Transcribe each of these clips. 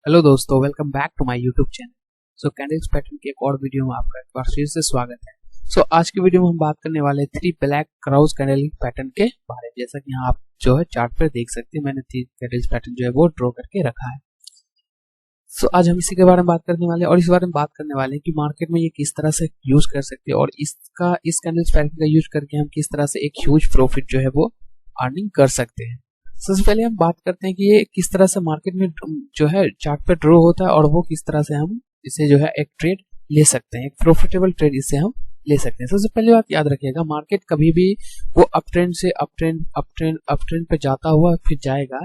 Hello दोस्तों, welcome back to my YouTube channel. Candles pattern के एक और वीडियो में आपका एक बार फिर से स्वागत है। आज की वीडियो में हम बात करने वाले 3 ब्लैक क्रॉस कैंडल पैटर्न के बारे में। जैसा कि यहाँ आप जो है चार्ट पर देख सकते हैं, मैंने 3 कैंडल्स पैटर्न जो है वो ड्रॉ करके रखा है। आज हम इसी के बारे में बात करने वाले हैं और इस बारे में बात करने वाले हैं कि मार्केट में ये किस तरह से यूज कर सकते हैं और इस कैंडल्स पैटर्न का यूज करके हम किस तरह से एक ह्यूज प्रॉफिट जो है वो अर्निंग कर सकते हैं। सबसे पहले हम बात करते हैं कि ये किस तरह से मार्केट में जो है चार्ट पे ड्रॉ होता है और वो किस तरह से हम इसे जो है एक ट्रेड ले सकते हैं, एक प्रॉफिटेबल ट्रेड इसे हम ले सकते हैं। सबसे पहले बात याद रखिएगा, मार्केट कभी भी वो अप ट्रेंड से अप ट्रेंड पे जाता हुआ फिर जाएगा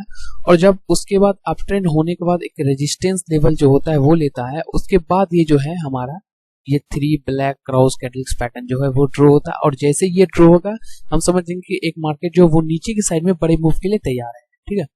और जब उसके बाद अप ट्रेंड होने के बाद एक रेजिस्टेंस लेवल जो होता है वो लेता है, उसके बाद ये जो है हमारा ये 3 ब्लैक क्रॉस कैंडल्स पैटर्न जो है वो ड्रॉ होता है। और जैसे ये ड्रॉ होगा हम समझेंगे कि एक मार्केट जो वो नीचे की साइड में बड़े मूव के लिए तैयार है। ठीक है,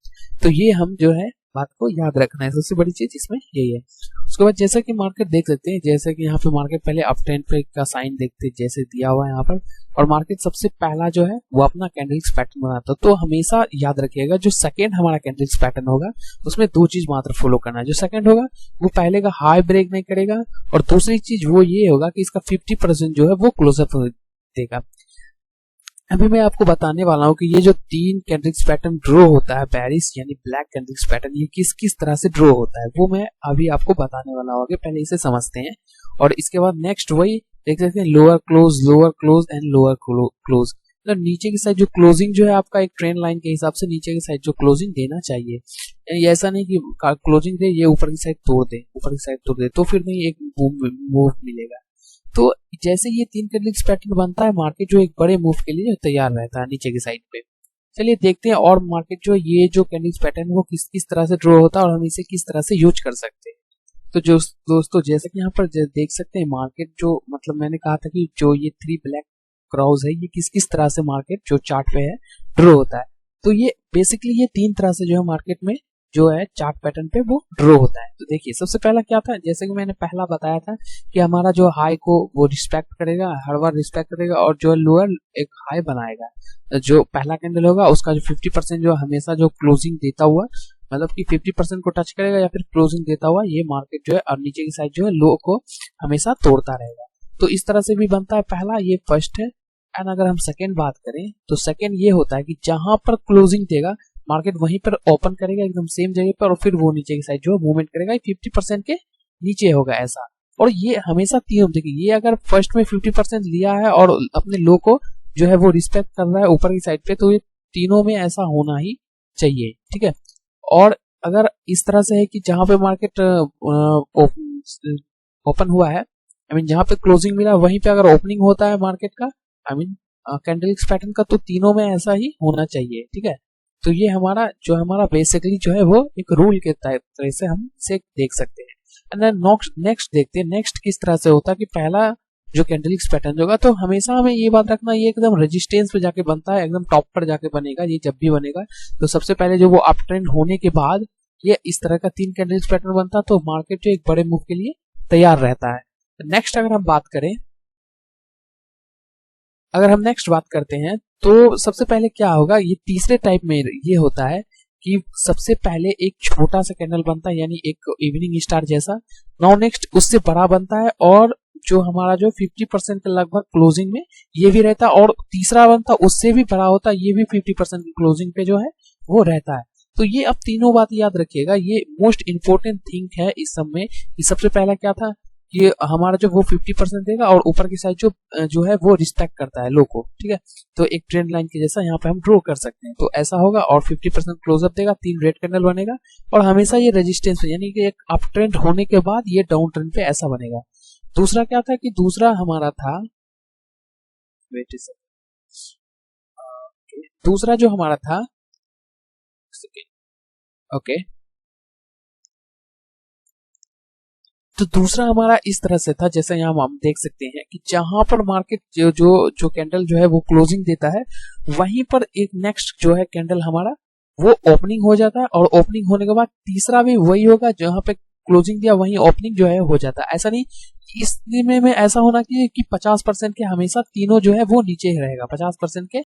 तो ये हम जो है बात को याद रखना है, सबसे बड़ी चीज इसमें यही है। उसके बाद जैसा कि मार्केट देख सकते हैं, जैसे कि यहाँ पे मार्केट पहले अप ट्रेंड पे का साइन देखते हैं जैसे दिया हुआ है यहाँ पर, और मार्केट सबसे पहला जो है वो अपना कैंडल्स पैटर्न बनाता है। तो हमेशा याद रखिएगा जो सेकंड हमारा कैंडल्स पैटर्न होगा उसमें 2 चीज मात्र फॉलो करना है। जो सेकंड होगा वो पहले का हाई ब्रेक नहीं करेगा और दूसरी चीज वो ये होगा कि इसका 50% जो है वो क्लोजअप देगा। अभी मैं आपको बताने वाला हूँ कि ये जो 3 कैंडल्स पैटर्न ड्रॉ होता है बेरिश यानी ब्लैक कैंडल्स पैटर्न, ये किस किस तरह से ड्रॉ होता है वो मैं अभी आपको बताने वाला हूँ। पहले इसे समझते हैं और इसके बाद नेक्स्ट वही देख सकते हैं, lower close and lower close. मतलब नीचे की साइड जो क्लोजिंग जो है आपका एक ट्रेंड लाइन के हिसाब से नीचे की साइड जो क्लोजिंग देना चाहिए, यानी ऐसा नहीं कि क्लोजिंग दे ये ऊपर की साइड तोड़ दे तो फिर नहीं एक मूव मिलेगा। तो जैसे ये 3 कैंडल्स पैटर्न बनता है मार्केट जो एक बड़े मूव के लिए तैयार रहता है नीचे की साइड पे। चलिए देखते हैं और मार्केट जो ये जो कैंडल्स पैटर्न वो किस किस तरह से ड्रॉ होता है और हम इसे किस तरह से यूज कर सकते हैं। तो जो दोस्तों जैसे कि यहाँ पर देख सकते हैं मार्केट जो मतलब मैंने कहा था कि जो ये 3 ब्लैक क्रॉस है ये किस किस तरह से मार्केट जो चार्ट पे है ड्रॉ होता है। तो ये बेसिकली ये 3 तरह से जो है मार्केट में जो है चार्ट पैटर्न पे वो ड्रॉ होता है। तो देखिए सबसे पहला क्या था, जैसे कि मैंने पहला बताया था कि हमारा जो हाई को वो रिस्पेक्ट करेगा, हर बार रिस्पेक्ट करेगा और जो लोअर एक हाई बनाएगा। जो पहला कैंडल होगा उसका जो 50% जो हमेशा जो क्लोजिंग देता हुआ मतलब कि 50% को टच करेगा या फिर क्लोजिंग देता हुआ ये मार्केट जो है और नीचे की साइड जो है लो को हमेशा तोड़ता रहेगा। तो इस तरह से भी बनता है पहला, ये फर्स्ट है। एंड अगर हम सेकेंड बात करें तो सेकेंड ये होता है कि जहां पर क्लोजिंग देगा मार्केट वहीं पर ओपन करेगा एकदम सेम जगह पर और फिर वो नीचे की साइड जो है मूवमेंट करेगा 50% के नीचे होगा ऐसा। और ये हमेशा तीनों देखिए, ये अगर फर्स्ट में 50% लिया है और अपने लो को जो है वो रिस्पेक्ट कर रहा है ऊपर की साइड पे, तो ये तीनों में ऐसा होना ही चाहिए। ठीक है, और अगर इस तरह से है कि जहां पे मार्केट ओपन हुआ है, आई मीन जहां पे क्लोजिंग मिला वहीं पे अगर ओपनिंग होता है मार्केट का, आई मीन कैंडल्स पैटर्न का, तो तीनों में ऐसा ही होना चाहिए। ठीक है, तो ये हमारा बेसिकली जो है वो एक रूल के तरह से हम इसे देख सकते हैं। एंड देन नेक्स्ट देखते हैं नेक्स्ट किस तरह से होता है कि पहला जो कैंडल्स पैटर्न होगा तो हमेशा हमें ये बात रखना ये एकदम रेजिस्टेंस पे जाके बनता है, एकदम टॉप पर जाके बनेगा। ये जब भी बनेगा तो सबसे पहले जो वो अप ट्रेंड होने के बाद ये इस तरह का 3 कैंडल्स पैटर्न बनता है, तो मार्केट जो एक बड़े मूव के लिए तैयार रहता है। नेक्स्ट अगर हम बात करते हैं तो सबसे पहले क्या होगा, ये तीसरे टाइप में ये होता है कि सबसे पहले एक छोटा सा कैंडल बनता है यानी एक इवनिंग स्टार जैसा। नाउ नेक्स्ट उससे बड़ा बनता है और जो हमारा जो 50% के लगभग क्लोजिंग में ये भी रहता है, और तीसरा बनता है उससे भी बड़ा होता है, ये भी 50% की क्लोजिंग पे जो है वो रहता है। तो ये अब तीनों बात याद रखिएगा, ये मोस्ट इंपोर्टेंट थिंग है इस सब में कि सबसे पहला क्या था कि हमारा जो वो 50% देगा और ऊपर की साइड जो है वो रिस्पेक्ट करता है लो को। ठीक है, तो एक ट्रेंड लाइन के जैसा यहाँ पे हम ड्रॉ कर सकते हैं। तो ऐसा होगा और 50% क्लोजअप देगा, 3 रेड कैंडल बनेगा और हमेशा ये रेजिस्टेंस यानी कि एक अप ट्रेंड होने के बाद ये डाउन ट्रेंड पे ऐसा बनेगा। दूसरा क्या था कि दूसरा हमारा था दूसरा जो हमारा था ओके, तो दूसरा हमारा इस तरह से था, जैसे यहाँ हम देख सकते हैं कि जहां पर मार्केट जो कैंडल जो है वो क्लोजिंग देता है वहीं पर एक नेक्स्ट जो है कैंडल हमारा वो ओपनिंग हो जाता है, और ओपनिंग होने के बाद तीसरा भी वही होगा जहां पे क्लोजिंग दिया वहीं ओपनिंग जो है हो जाता है। ऐसा नहीं, इस में ऐसा होना चाहिए कि 50% के हमेशा तीनों जो है वो नीचे ही रहेगा, 50% के